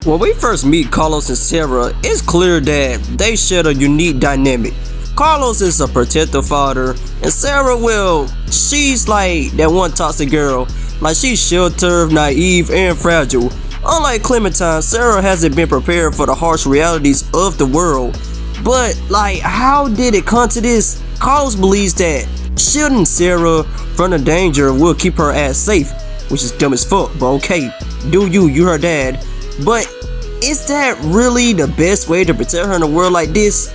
When we first meet Carlos and Sarah, it's clear that they share a unique dynamic. Carlos is a protective father, and Sarah, well, she's like that one toxic girl. Like, she's sheltered, naive, and fragile. Unlike Clementine, Sarah hasn't been prepared for the harsh realities of the world. But, like, how did it come to this? Carlos believes that shielding Sarah from the danger will keep her ass safe, which is dumb as fuck, but okay, do you her dad. But is that really the best way to protect her in a world like this?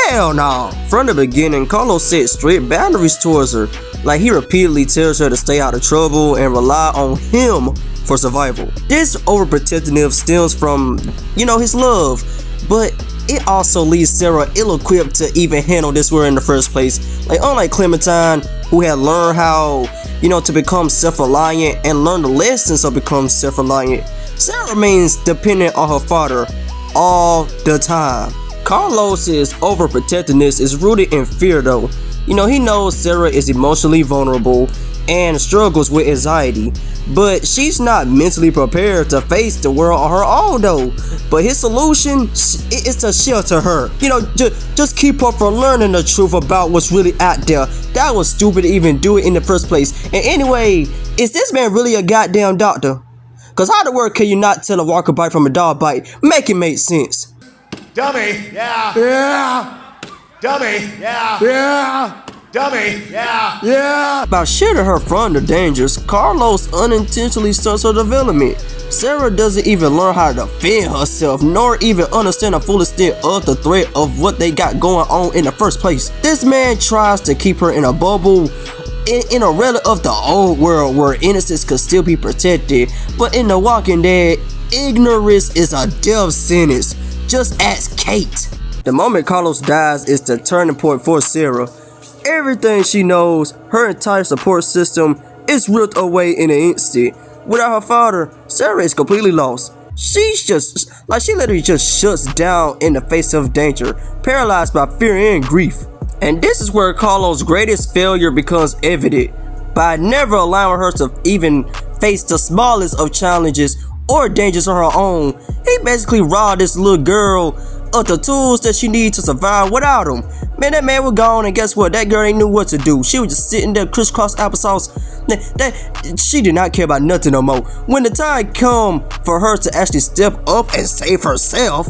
Hell no. From the beginning, Carlos set strict boundaries towards her. Like, he repeatedly tells her to stay out of trouble and rely on him for survival. This overprotectiveness stems from, his love, but it also leaves Sarah ill-equipped to even handle this world in the first place. Like, unlike Clementine, who had learned how, to become self-reliant and learn the lessons of becoming self-reliant, Sarah remains dependent on her father all the time. Carlos's overprotectiveness is rooted in fear though. He knows Sarah is emotionally vulnerable and struggles with anxiety, but she's not mentally prepared to face the world on her own though. But his solution is to shelter her. Just keep her from learning the truth about what's really out there. That was stupid to even do it in the first place. And anyway, is this man really a goddamn doctor? Cause how the word can you not tell a walker bite from a dog bite? Make it make sense. Dummy, yeah. Yeah. Dummy, yeah. Yeah. Dummy, yeah. Yeah. By shielding her from the dangers, Carlos unintentionally starts her development. Sarah doesn't even learn how to defend herself, nor even understand the full extent of the threat of what they got going on in the first place. This man tries to keep her in a bubble, in a relic of the old world where innocence could still be protected, but in The Walking Dead, ignorance is a death sentence. Just ask Kate. The moment Carlos dies is the turning point for Sarah. Everything she knows, her entire support system, is ripped away in an instant. Without her father, Sarah is completely lost. She literally just shuts down in the face of danger, paralyzed by fear and grief. And this is where Carlos' greatest failure becomes evident. By never allowing her to even face the smallest of challenges or dangers on her own, he basically robbed this little girl of the tools that she needs to survive without him. Man, that man was gone, and guess what? That girl ain't knew what to do. She was just sitting there crisscross applesauce. She did not care about nothing no more. When the time come for her to actually step up and save herself,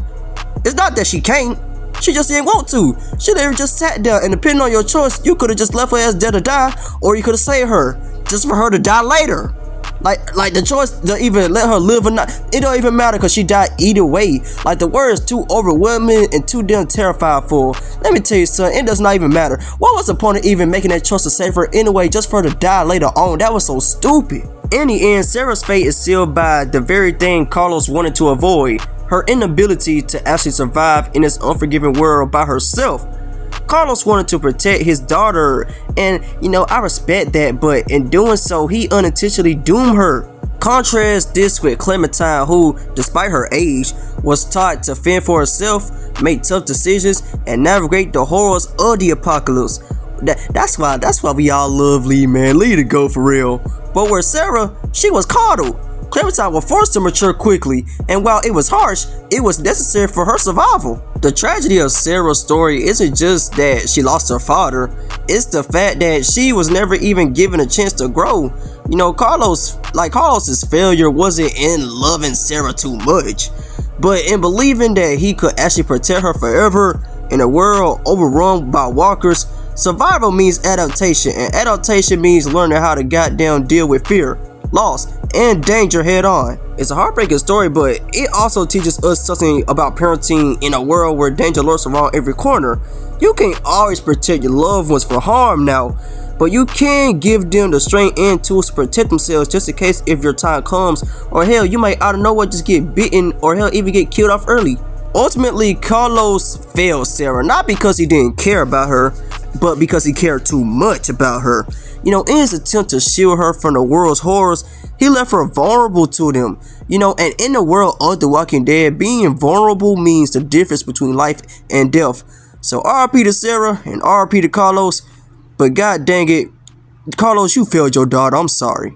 it's not that she can't. She just didn't want to. She literally just sat there, and depending on your choice, you could have just left her ass dead to die, or you could have saved her just for her to die later. Like the choice to even let her live or not, it don't even matter because she died either way. Like, the word is too overwhelming and too damn terrified for. Let me tell you something, it does not even matter. What was the point of even making that choice to save her anyway, just for her to die later on? That was so stupid. In the end, Sarah's fate is sealed by the very thing Carlos wanted to avoid: her inability to actually survive in this unforgiving world by herself. Carlos wanted to protect his daughter, and I respect that, but in doing so, he unintentionally doomed her. Contrast this with Clementine, who, despite her age, was taught to fend for herself, make tough decisions, and navigate the horrors of the apocalypse. That's why we all love Lee, man. Lee to go for real. But where Sarah, she was coddled. Clementine was forced to mature quickly, and while it was harsh, it was necessary for her survival. The tragedy of Sarah's story isn't just that she lost her father, it's the fact that she was never even given a chance to grow. Carlos's failure wasn't in loving Sarah too much, but in believing that he could actually protect her forever in a world overrun by walkers. Survival means adaptation, and adaptation means learning how to goddamn deal with fear, loss, and danger head on. It's a heartbreaking story, but it also teaches us something about parenting in a world where danger lurks around every corner. You can't always protect your loved ones from harm now, but you can give them the strength and tools to protect themselves just in case if your time comes, or hell, you might out of nowhere just get bitten, or hell, even get killed off early. Ultimately, Carlos failed Sarah, not because he didn't care about her, but because he cared too much about her. In his attempt to shield her from the world's horrors, he left her vulnerable to them. And in the world of The Walking Dead, being vulnerable means the difference between life and death. So RIP to Sarah and RIP to Carlos, but god dang it, Carlos, you failed your daughter, I'm sorry.